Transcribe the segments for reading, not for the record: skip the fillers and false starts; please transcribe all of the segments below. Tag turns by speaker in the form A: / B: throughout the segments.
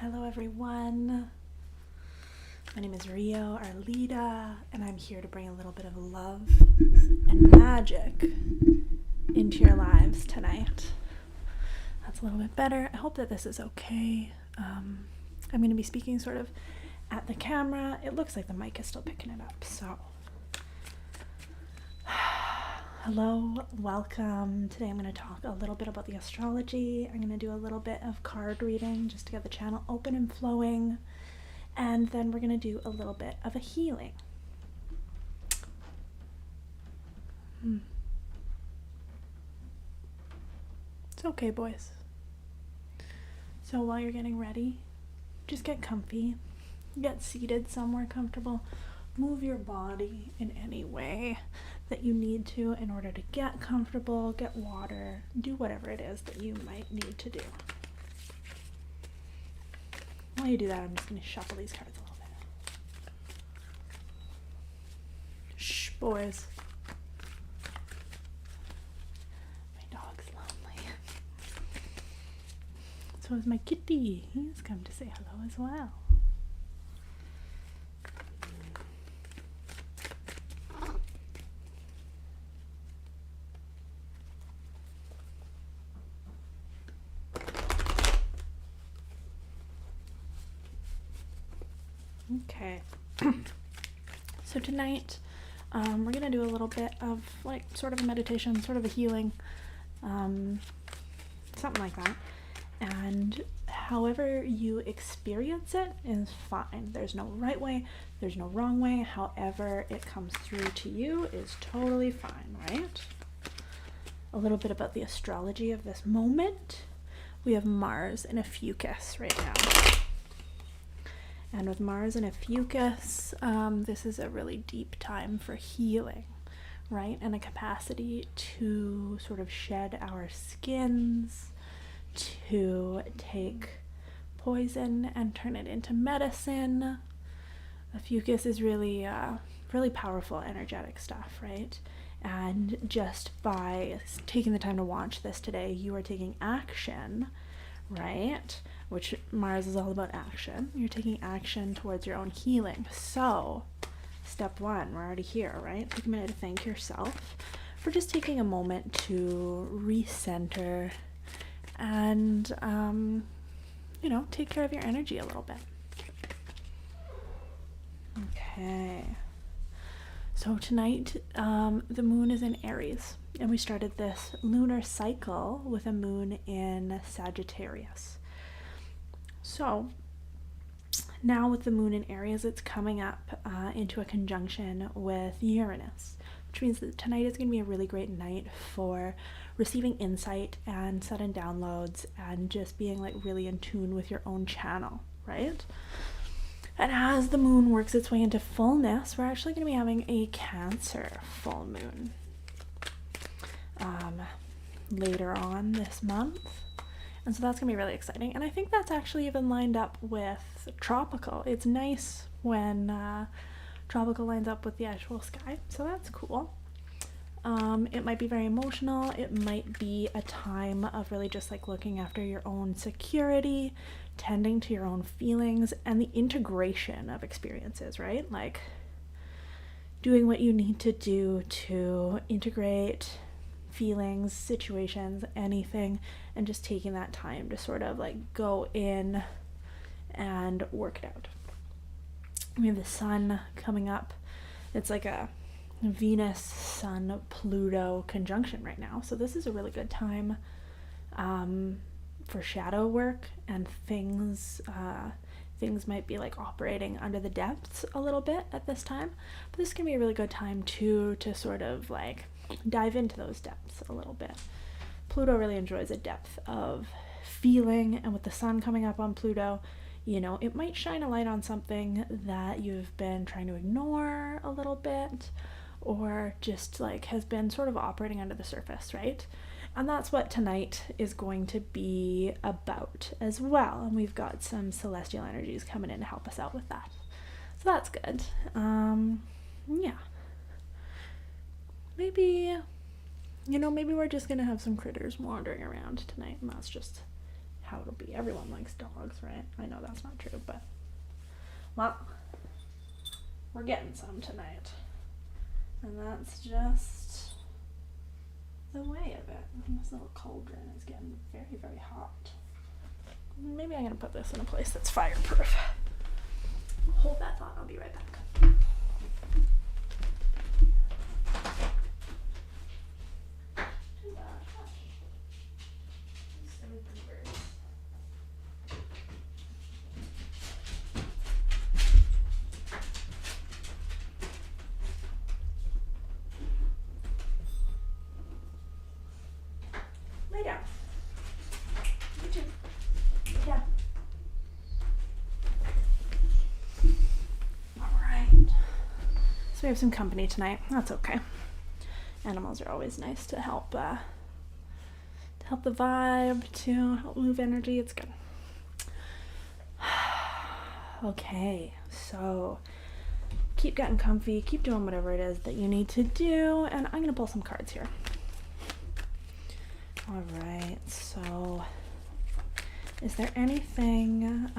A: Hello everyone, my name is Rio Arlita, and I'm here to bring a little bit of love and magic into your lives tonight. That's a little bit better. I hope that this is okay. I'm going to be speaking sort of at the camera. It looks like the mic is still picking it up, so hello, welcome. Today I'm going to talk a little bit about the astrology. I'm going to do a little bit of card reading just to get the channel open and flowing. And then we're going to do a little bit of a healing. It's okay, boys. So while you're getting ready, just get comfy. Get seated somewhere comfortable. Move your body in any way that you need to in order to get comfortable, get water, do whatever it is that you might need to do. While you do that, I'm just going to shuffle these cards a little bit. Shh, boys. My dog's lonely. So is my kitty. He's come to say hello as well. Okay, so tonight we're going to do a little bit of like sort of a meditation, sort of a healing, something like that, and however you experience it is fine. There's no right way, there's no wrong way. However it comes through to you is totally fine, right? A little bit about the astrology of this moment. We have Mars in a fucus right now. And with Mars in a fucus, this is a really deep time for healing, right? And a capacity to sort of shed our skins, to take poison and turn it into medicine. A fucus is really, really powerful, energetic stuff, right? And just by taking the time to watch this today, you are taking action, right? Which Mars is all about action. You're taking action towards your own healing. So, step one, we're already here, right? Take a minute to thank yourself for just taking a moment to recenter and, take care of your energy a little bit. Okay. So tonight, the moon is in Aries, and we started this lunar cycle with a moon in Sagittarius. So now with the moon in Aries, it's coming up into a conjunction with Uranus, which means that tonight is going to be a really great night for receiving insight and sudden downloads and just being like really in tune with your own channel, right? And as the moon works its way into fullness, we're actually going to be having a Cancer full moon later on this month. And so that's going to be really exciting. And I think that's actually even lined up with tropical. It's nice when tropical lines up with the actual sky. So that's cool. It might be very emotional. It might be a time of really just like looking after your own security, tending to your own feelings, and the integration of experiences, right? Like doing what you need to do to integrate feelings, situations, anything, and just taking that time to sort of like go in and work it out. We have the sun coming up. It's like a Venus, Sun, Pluto conjunction right now. So this is a really good time for shadow work, and things might be like operating under the depths a little bit at this time. But this can be a really good time to sort of like dive into those depths a little bit. Pluto really enjoys a depth of feeling, and with the sun coming up on Pluto, it might shine a light on something that you've been trying to ignore a little bit, or just like has been sort of operating under the surface, right? And that's what tonight is going to be about as well. And we've got some celestial energies coming in to help us out with that. So that's good. Yeah. Maybe we're just gonna have some critters wandering around tonight, and that's just how it'll be. Everyone likes dogs, right? I know that's not true, but well, we're getting some tonight. And that's just the way of it. And this little cauldron is getting very, very hot. Maybe I'm going to put this in a place that's fireproof. Hold that thought, I'll be right back. Lay down. You too. Lay down. Alright. So we have some company tonight. That's okay. Animals are always nice to help the vibe, to help move energy. It's good. Okay, so keep getting comfy, keep doing whatever it is that you need to do, and I'm gonna pull some cards here. Alright, so is there anything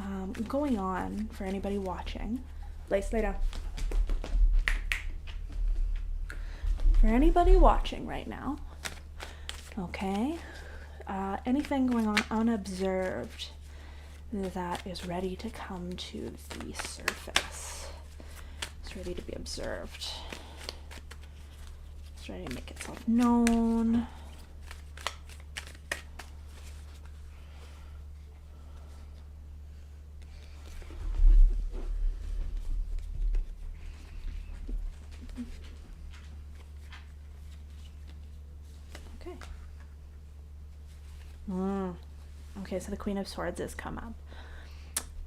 A: going on for anybody watching? Lace, lay down. For anybody watching right now, okay, anything going on unobserved that is ready to come to the surface. It's ready to be observed. It's ready to make itself known. Okay. Okay, so the Queen of Swords has come up.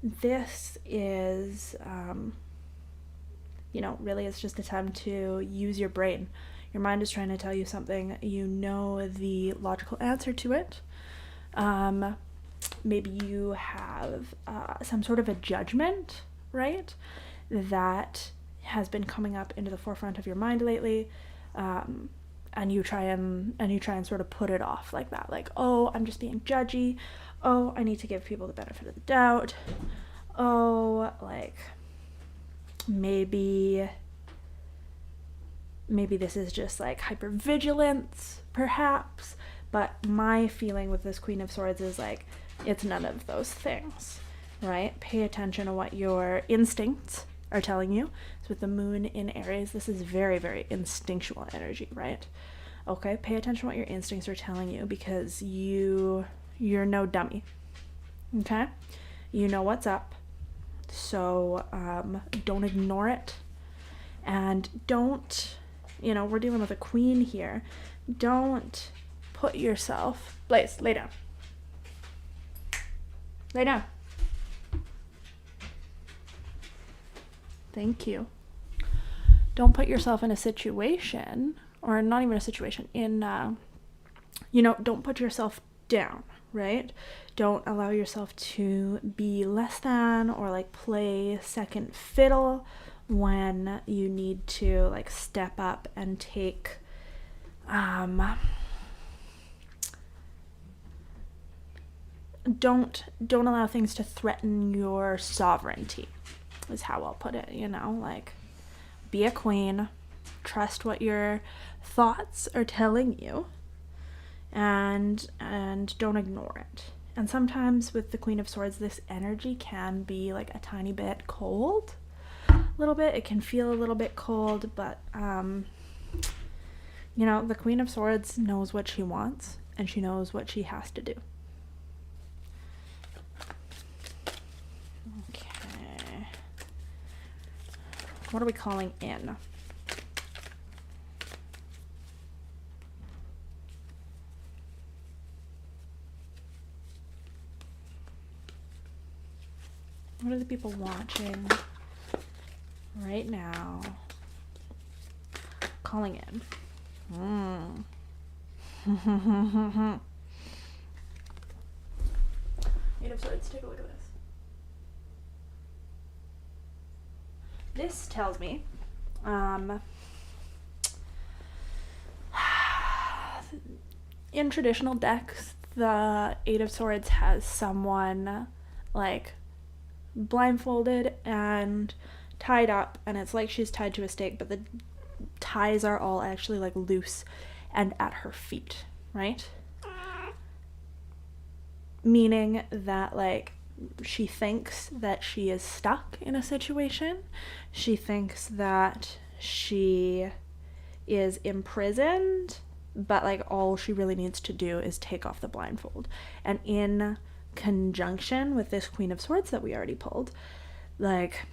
A: This is, really it's just a time to use your brain. Your mind is trying to tell you something. You know the logical answer to it. Maybe you have some sort of a judgment, right, that has been coming up into the forefront of your mind lately. And you try and sort of put it off like that, like, oh, I'm just being judgy. Oh, I need to give people the benefit of the doubt. Oh, like, maybe this is just like hypervigilance, perhaps. But my feeling with this Queen of Swords is like, it's none of those things, right? Pay attention to what your instincts are telling you. So with the moon in Aries, this is very, very instinctual energy, right? Okay, pay attention to what your instincts are telling you, because you're no dummy. Okay? You know what's up. So don't ignore it. And don't, we're dealing with a queen here. Don't put yourself... Blaze, lay down. Lay down. Thank you. Don't put yourself in a situation, or not even a situation, don't put yourself down, right? Don't allow yourself to be less than or like play second fiddle when you need to like step up and take don't allow things to threaten your sovereignty, is how I'll put it, like, be a queen, trust what your thoughts are telling you, and don't ignore it. And sometimes with the Queen of Swords, this energy can be like a tiny bit cold, it can feel a little bit cold, but the Queen of Swords knows what she wants, and she knows what she has to do. Okay. What are we calling in? What are the people watching right now calling in? Eight of Swords, take a look at this. This tells me in traditional decks, the Eight of Swords has someone like blindfolded and tied up, and it's like she's tied to a stake, but the ties are all actually like loose and at her feet, right? Meaning that like she thinks that she is stuck in a situation. She thinks that she is imprisoned, but like all she really needs to do is take off the blindfold. And in conjunction with this Queen of Swords that we already pulled, like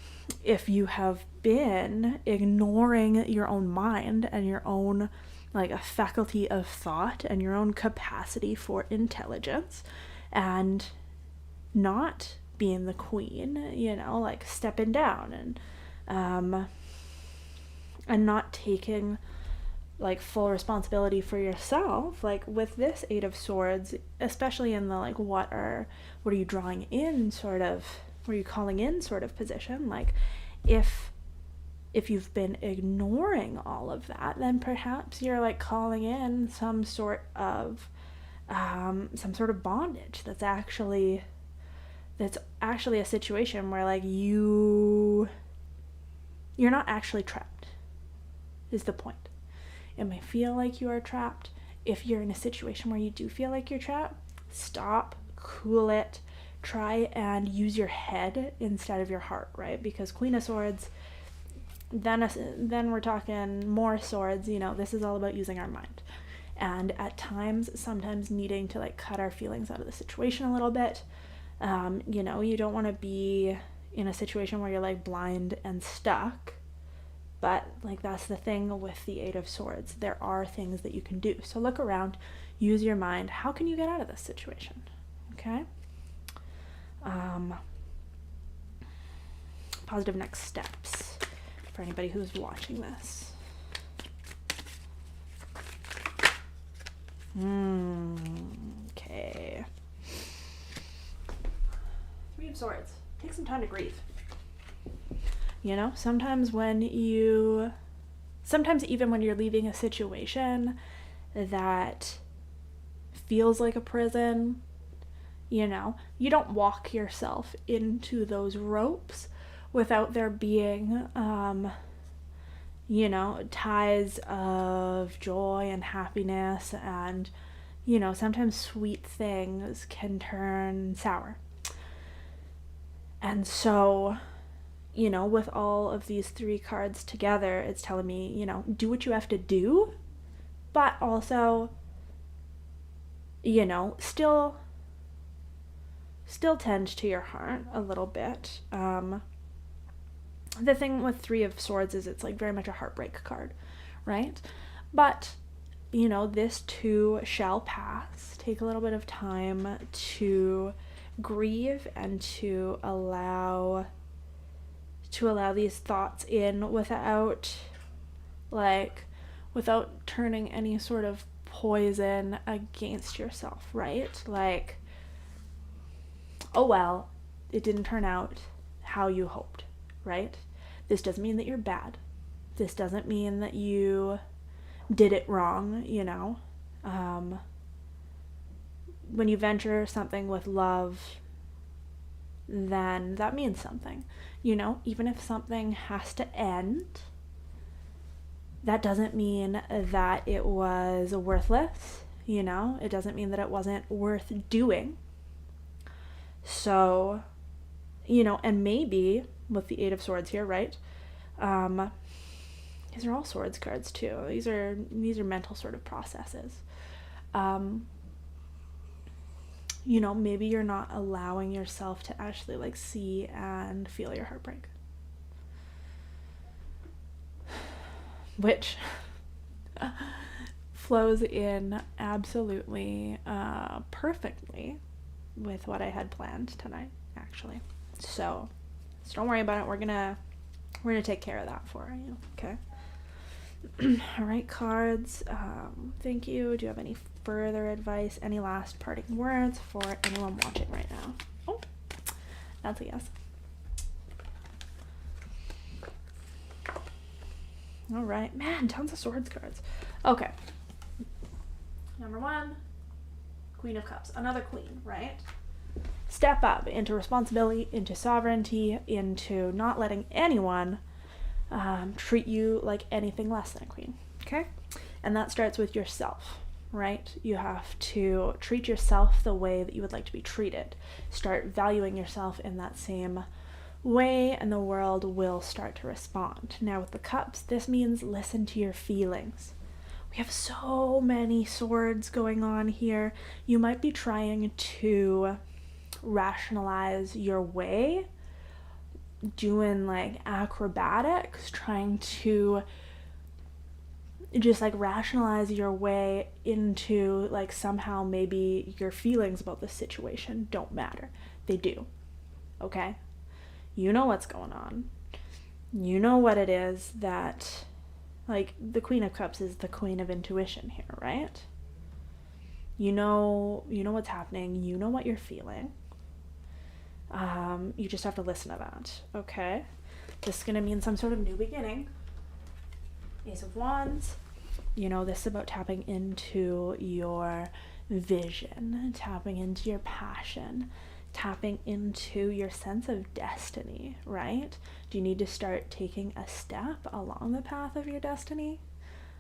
A: if you have been ignoring your own mind and your own like a faculty of thought and your own capacity for intelligence and not being the queen, you know, like stepping down and not taking like full responsibility for yourself, like with this Eight of Swords, especially in the like what are you drawing in sort of, what are you calling in sort of position, like if you've been ignoring all of that, then perhaps you're like calling in some sort of bondage that's actually a situation where like you're not actually trapped, is the point. It may feel like you are trapped. If you're in a situation where you do feel like you're trapped, stop, cool it, try and use your head instead of your heart, right? Because Queen of Swords, then we're talking more swords, you know, this is all about using our mind. And at times, sometimes needing to like cut our feelings out of the situation a little bit. You know, you don't want to be in a situation where you're like blind and stuck. But like that's the thing with the Eight of Swords. There are things that you can do. So look around, use your mind. How can you get out of this situation? Okay? Positive next steps for anybody who's watching this. Okay. Three of Swords. Take some time to grieve. You know, sometimes even when you're leaving a situation that feels like a prison, you know, you don't walk yourself into those ropes without there being, you know, ties of joy and happiness, and, you know, sometimes sweet things can turn sour. And so, you know, with all of these three cards together, it's telling me, you know, do what you have to do, but also, you know, still tend to your heart a little bit. The thing with Three of Swords is it's like very much a heartbreak card, right? But, you know, this too shall pass. Take a little bit of time to grieve and to allow these thoughts in without turning any sort of poison against yourself, right? Like, oh well, it didn't turn out how you hoped, right? This doesn't mean that you're bad. This doesn't mean that you did it wrong, you know? When you venture something with love, then that means something. You know, even if something has to end, that doesn't mean that it was worthless, you know? It doesn't mean that it wasn't worth doing. So, you know, and maybe with the Eight of Swords here, right? These are all swords cards too. These are mental sort of processes. You know, maybe you're not allowing yourself to actually like see and feel your heartbreak, which flows in absolutely perfectly with what I had planned tonight, actually. So don't worry about it. We're gonna take care of that for you, okay? All right, cards. Thank you. Do you have any further advice? Any last parting words for anyone watching right now? Oh, that's a yes. All right, man, tons of swords cards. Okay. Number one, Queen of Cups, another queen, right? Step up into responsibility, into sovereignty, into not letting anyone treat you like anything less than a queen, okay? And that starts with yourself, right? You have to treat yourself the way that you would like to be treated. Start valuing yourself in that same way, and the world will start to respond. Now, with the cups, this means listen to your feelings. We have so many swords going on here. You might be trying to rationalize your way, doing like acrobatics, trying to just like rationalize your way into like somehow maybe your feelings about the situation don't matter. They do. Okay? You know what's going on. You know what it is that, like, the Queen of Cups is the queen of intuition here, right? You know what's happening. You know what you're feeling. You just have to listen to that, okay? This is going to mean some sort of new beginning. Ace of Wands. This is about tapping into your vision, tapping into your passion, tapping into your sense of destiny, right? Do you need to start taking a step along the path of your destiny?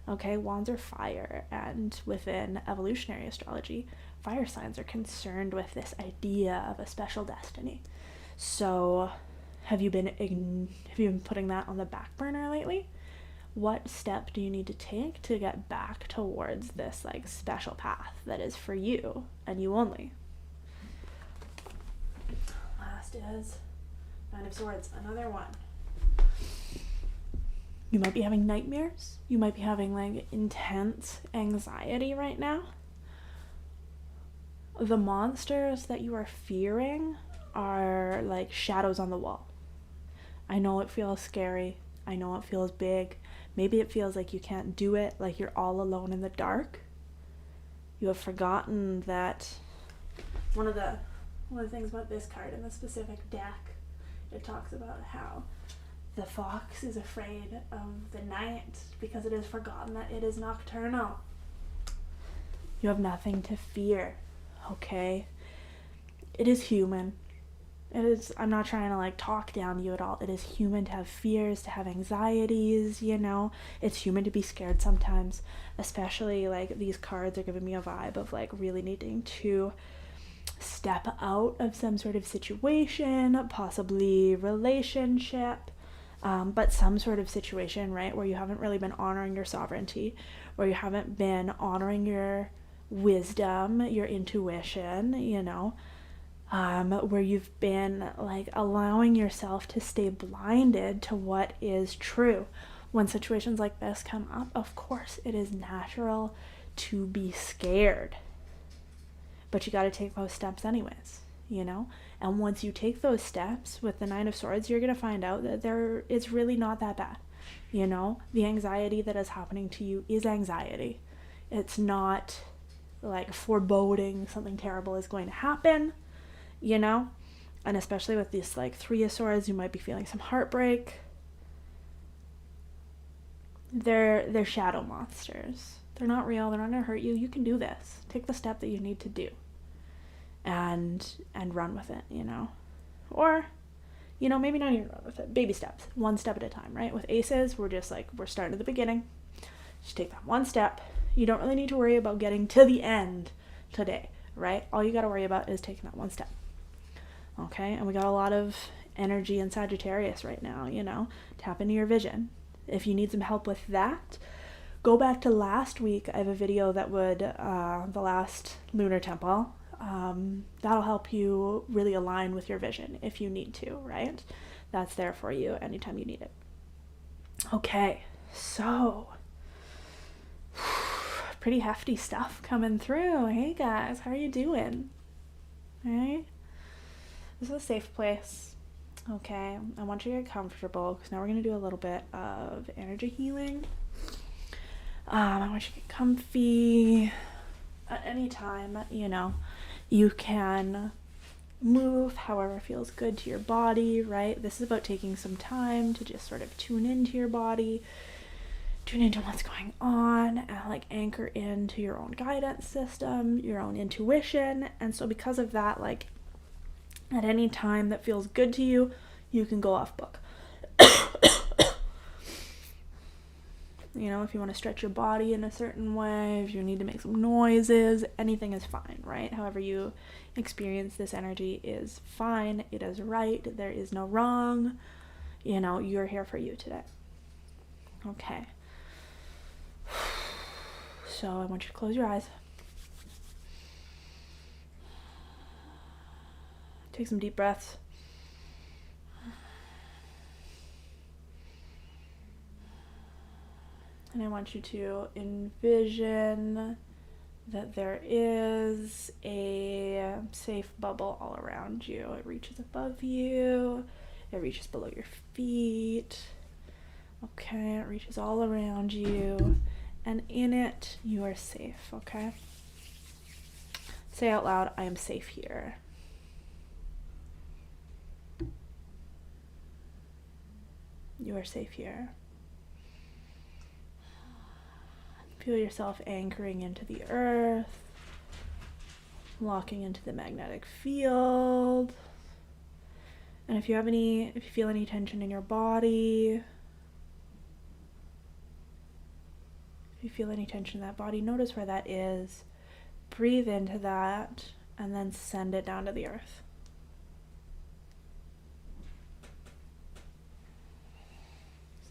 A: Okay, wands are fire, and within evolutionary astrology, fire signs are concerned with this idea of a special destiny. So, have you been putting that on the back burner lately? What step do you need to take to get back towards this like special path that is for you and you only? Last is Nine of Swords, another one. You might be having nightmares. You might be having like intense anxiety right now. The monsters that you are fearing are like shadows on the wall. I know it feels scary. I know it feels big. Maybe it feels like you can't do it, like you're all alone in the dark. You have forgotten that one of the things about this card in the specific deck, it talks about how the fox is afraid of the night because it has forgotten that it is nocturnal. You have nothing to fear, okay? It is human. I'm not trying to like talk down you at all. It is human to have fears, to have anxieties, It's human to be scared sometimes, especially like these cards are giving me a vibe of like really needing to step out of some sort of situation, possibly relationship, but some sort of situation, right, where you haven't really been honoring your sovereignty, where you haven't been honoring your wisdom, your intuition, where you've been like allowing yourself to stay blinded to what is true. When situations like this come up, of course it is natural to be scared, but you got to take those steps anyways, and once you take those steps with the Nine of Swords, you're going to find out that it's really not that bad. The anxiety that is happening to you is anxiety. It's not like foreboding something terrible is going to happen. And especially with this like Three of Swords, you might be feeling some heartbreak. They're shadow monsters. They're not real. They're not gonna hurt you. You can do this. Take the step that you need to do, and run with it. Or, maybe not even run with it. Baby steps, one step at a time. Right? With aces, we're starting at the beginning. Just take that one step. You don't really need to worry about getting to the end today. Right? All you got to worry about is taking that one step. Okay, and we got a lot of energy in Sagittarius right now, tap into your vision. If you need some help with that, go back to last week. I have a video that would, the last Lunar Temple, that'll help you really align with your vision if you need to, right? That's there for you anytime you need it. Okay, so, pretty hefty stuff coming through. Hey guys, how are you doing? Hey? This is a safe place, okay? I want you to get comfortable because now we're going to do a little bit of energy healing. I want you to get comfy at any time, You can move however feels good to your body, right? This is about taking some time to just sort of tune into your body, tune into what's going on and like anchor into your own guidance system, your own intuition. And so because of that, like at any time that feels good to you, you can go off book. You know, if you want to stretch your body in a certain way, if you need to make some noises, anything is fine, right? However you experience this energy is fine. It is right. There is no wrong. You know, you're here for you today. Okay. So I want you to close your eyes. Take some deep breaths. And I want you to envision that there is a safe bubble all around you. It reaches above you. It reaches below your feet. Okay, it reaches all around you. And in it, you are safe, okay? Say out loud, I am safe here. You are safe here. Feel yourself anchoring into the earth, locking into the magnetic field. And if you feel any tension in your body, if you feel any tension in that body, notice where that is. Breathe into that and then send it down to the earth.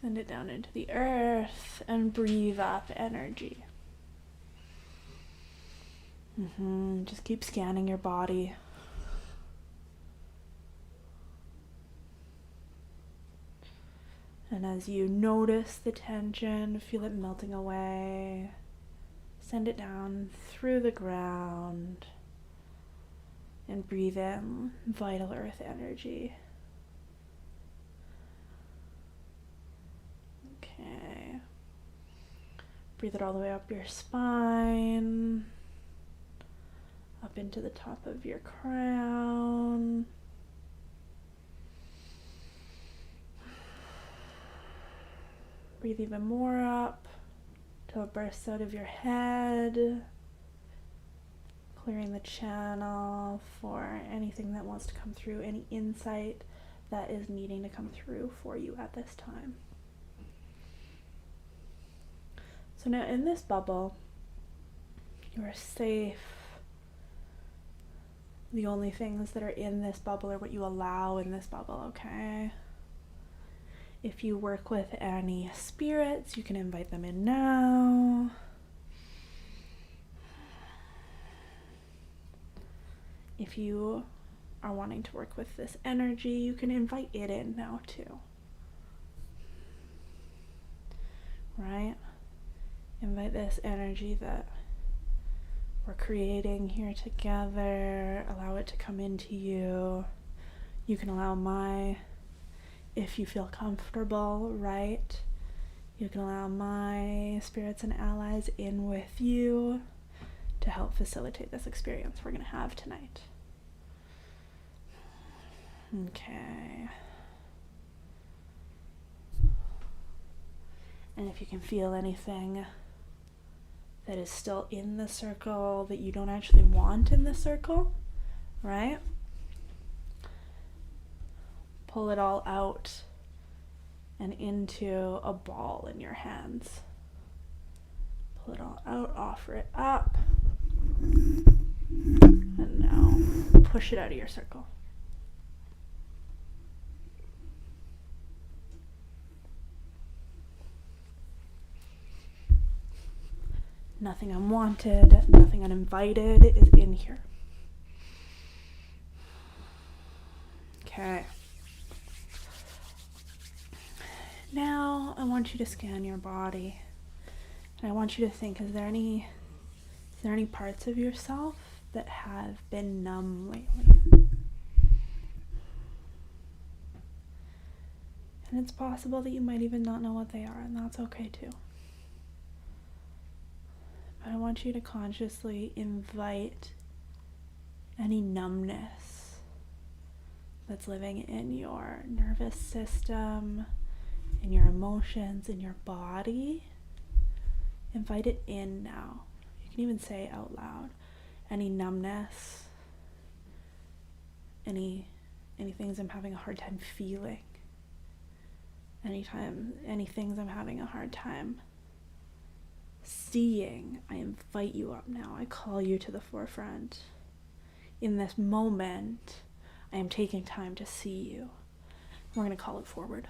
A: Send it down into the earth and breathe up energy. Just keep scanning your body. And as you notice the tension, feel it melting away. Send it down through the ground and breathe in vital earth energy. Okay. Breathe it all the way up your spine, up into the top of your crown. Breathe even more up till it bursts out of your head, clearing the channel for anything that wants to come through, any insight that is needing to come through for you at this time. So now in this bubble, you are safe. The only things that are in this bubble are what you allow in this bubble, okay? If you work with any spirits, you can invite them in now. If you are wanting to work with this energy, you can invite it in now too. Right? Invite this energy that we're creating here together. Allow it to come into you. You can allow if you feel comfortable, right? You can allow my spirits and allies in with you to help facilitate this experience we're going to have tonight. Okay. And if you can feel anything that is still in the circle that you don't actually want in the circle, right? Pull it all out and into a ball in your hands. Pull it all out, offer it up, and now push it out of your circle. Nothing unwanted, nothing uninvited is in here. Okay. Now I want you to scan your body. And I want you to think, is there any parts of yourself that have been numb lately? And it's possible that you might even not know what they are, and that's okay too. But I want you to consciously invite any numbness that's living in your nervous system, in your emotions, in your body, Invite it in now. You can even say it out loud. Any numbness, any things I'm having a hard time feeling, any things I'm having a hard time seeing, I invite you up now. I call you to the forefront. In this moment, I am taking time to see you. We're going to call it forward.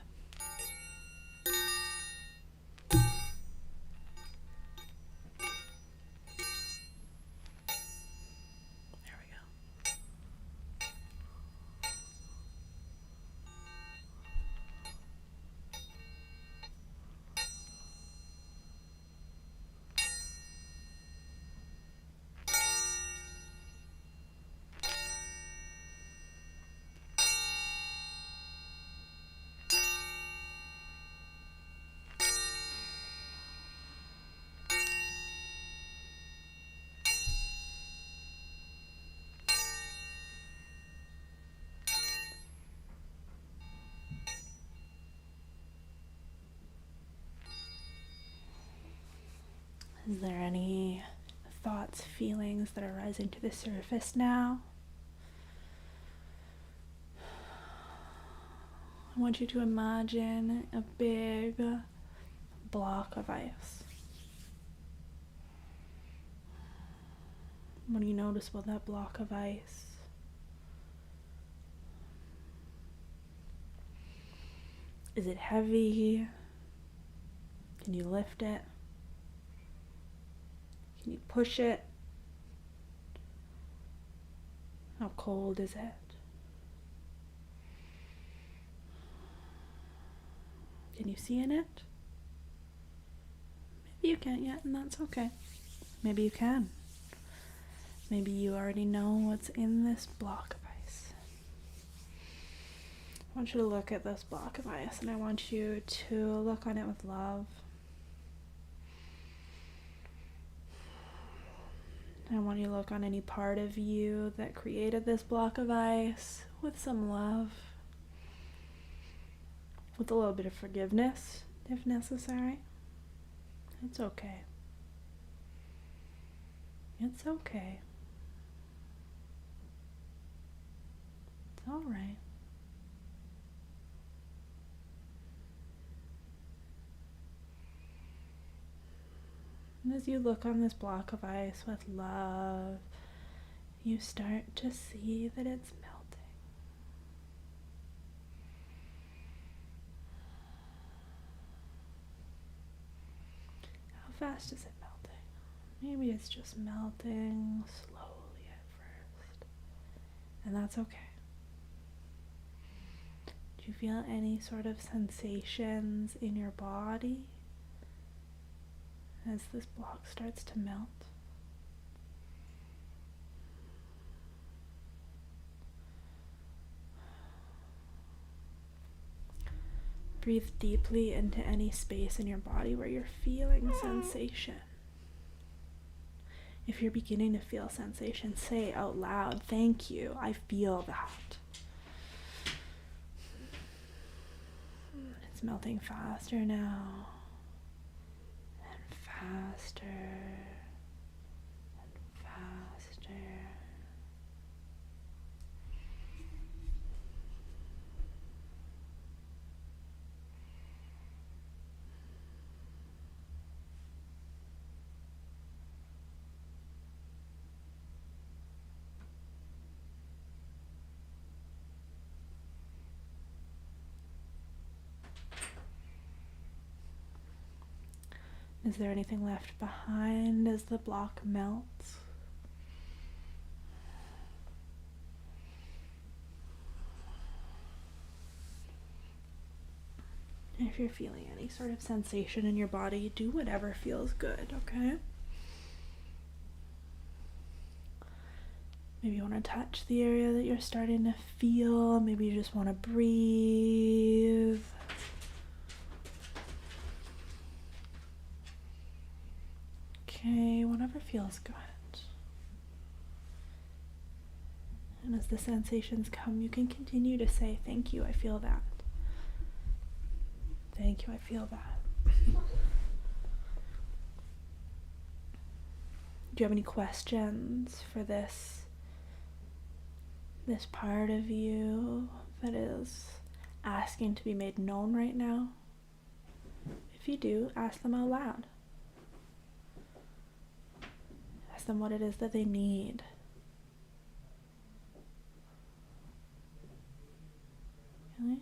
A: Is there any thoughts, feelings that are rising to the surface now? I want you to imagine a big block of ice. What do you notice about that block of ice? Is it heavy? Can you lift it? Can you push it? How cold is it? Can you see in it? Maybe you can't yet, and that's okay. Maybe you can. Maybe you already know what's in this block of ice. I want you to look at this block of ice, and I want you to look on it with love. I want you to look on any part of you that created this block of ice with some love, with a little bit of forgiveness if necessary. It's okay. It's okay. It's all right. And as you look on this block of ice with love, you start to see that it's melting. How fast is it melting? Maybe it's just melting slowly at first. And that's okay. Do you feel any sort of sensations in your body as this block starts to melt? Breathe deeply into any space in your body where you're feeling sensation. If you're beginning to feel sensation, say out loud, "Thank you, I feel that." It's melting faster now. Faster and faster. Is there anything left behind as the block melts? If you're feeling any sort of sensation in your body, do whatever feels good, okay? Maybe you want to touch the area that you're starting to feel. Maybe you just want to breathe. Okay, whatever feels good. And as the sensations come, you can continue to say, "Thank you, I feel that. Thank you, I feel that." Do you have any questions for this part of you that is asking to be made known right now? If you do, ask them out loud. Ask them what it is that they need. Okay?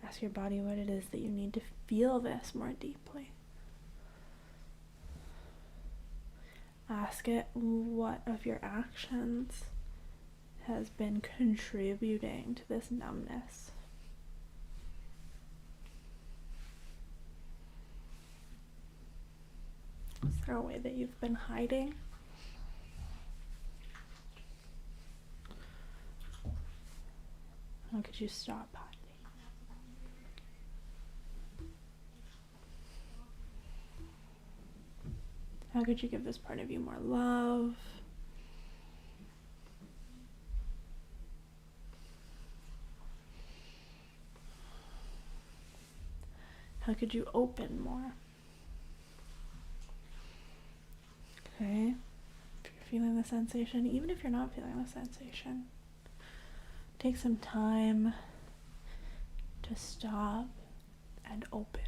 A: Ask your body what it is that you need to feel this more deeply. Ask it what of your actions has been contributing to this numbness. Is there a way that you've been hiding? How could you stop hiding? How could you give this part of you more love? How could you open more? Okay, if you're feeling the sensation, even if you're not feeling the sensation, take some time to stop and open.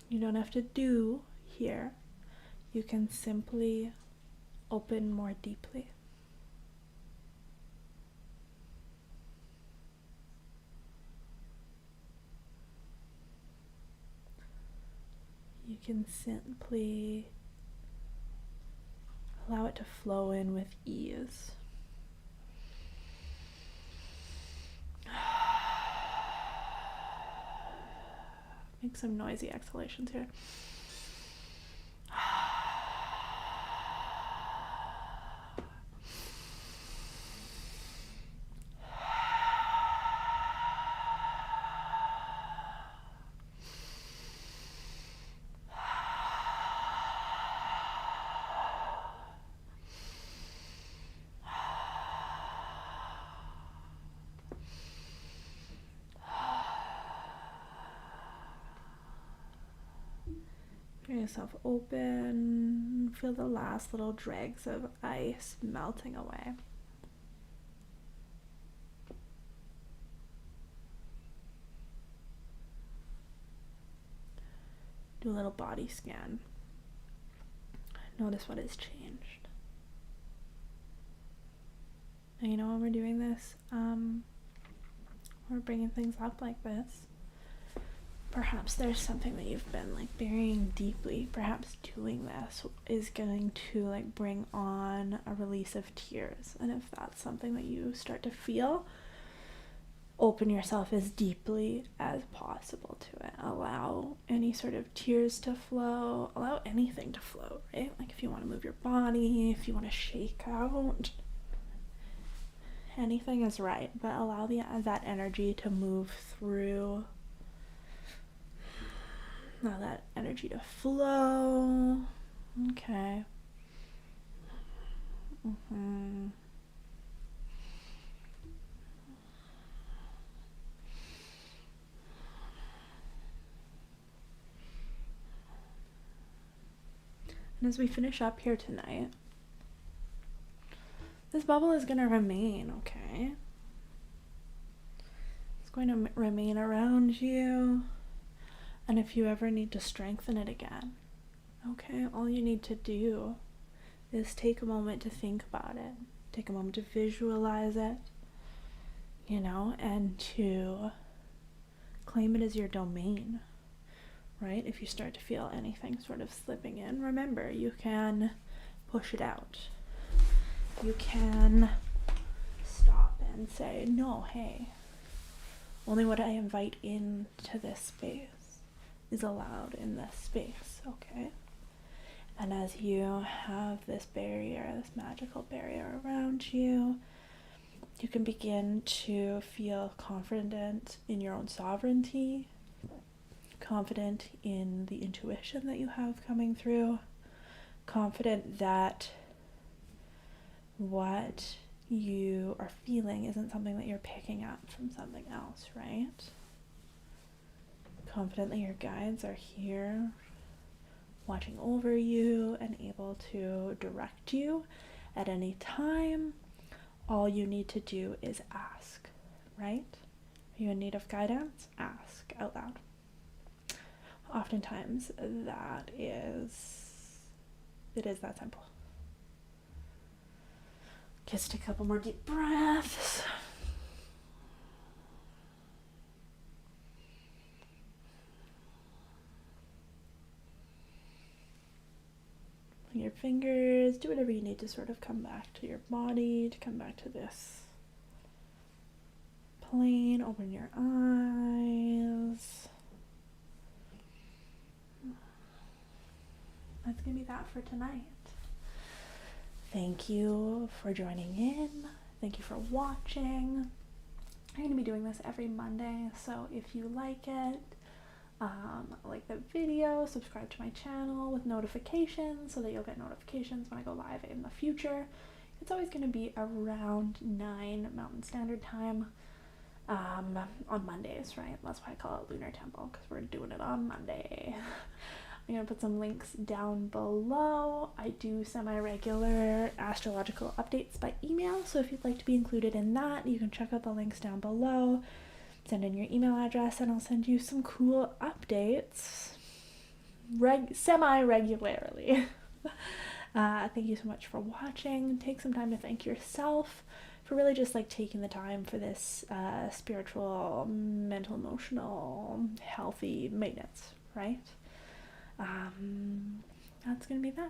A: You don't have to do here. You can simply open more deeply. You can simply allow it to flow in with ease. Make some noisy exhalations here. Bring yourself open. Feel the last little dregs of ice melting away. Do a little body scan. Notice what has changed. Now, you know, when we're doing this, we're bringing things up like this. Perhaps there's something that you've been like burying deeply. Perhaps doing this is going to like bring on a release of tears. And if that's something that you start to feel, open yourself as deeply as possible to it. Allow any sort of tears to flow. Allow anything to flow, right? Like if you want to move your body, if you want to shake out, anything is right. But allow that energy to move through. Allow that energy to flow. Okay. And as we finish up here tonight, this bubble is going to remain, okay? It's going to remain around you. And if you ever need to strengthen it again, okay, all you need to do is take a moment to think about it. Take a moment to visualize it, you know, and to claim it as your domain, right? If you start to feel anything sort of slipping in, remember, you can push it out. You can stop and say, no, hey, only what I invite into this space is allowed in this space, okay? And as you have this barrier, this magical barrier around you, you can begin to feel confident in your own sovereignty, confident in the intuition that you have coming through, confident that what you are feeling isn't something that you're picking up from something else, right? confident that your guides are here watching over you and able to direct you at any time. All you need to do is ask, right? Are you in need of guidance? Ask out loud. Oftentimes it is that simple. Just a couple more deep breaths. Your fingers, do whatever you need to sort of come back to your body, to come back to this plane. Open your eyes. That's gonna be that for tonight. Thank you for joining in. Thank you for watching. I'm gonna be doing this every Monday, so if you like it, like the video, subscribe to my channel with notifications so that you'll get notifications when I go live in the future. It's always going to be around 9 Mountain Standard Time on Mondays, right? That's why I call it Lunar Temple, because we're doing it on Monday. I'm going to put some links down below. I do semi-regular astrological updates by email, so if you'd like to be included in that, you can check out the links down below. Send in your email address and I'll send you some cool updates semi-regularly. Thank you so much for watching. Take some time to thank yourself for really just like taking the time for this spiritual, mental, emotional, healthy maintenance, right? That's gonna be that.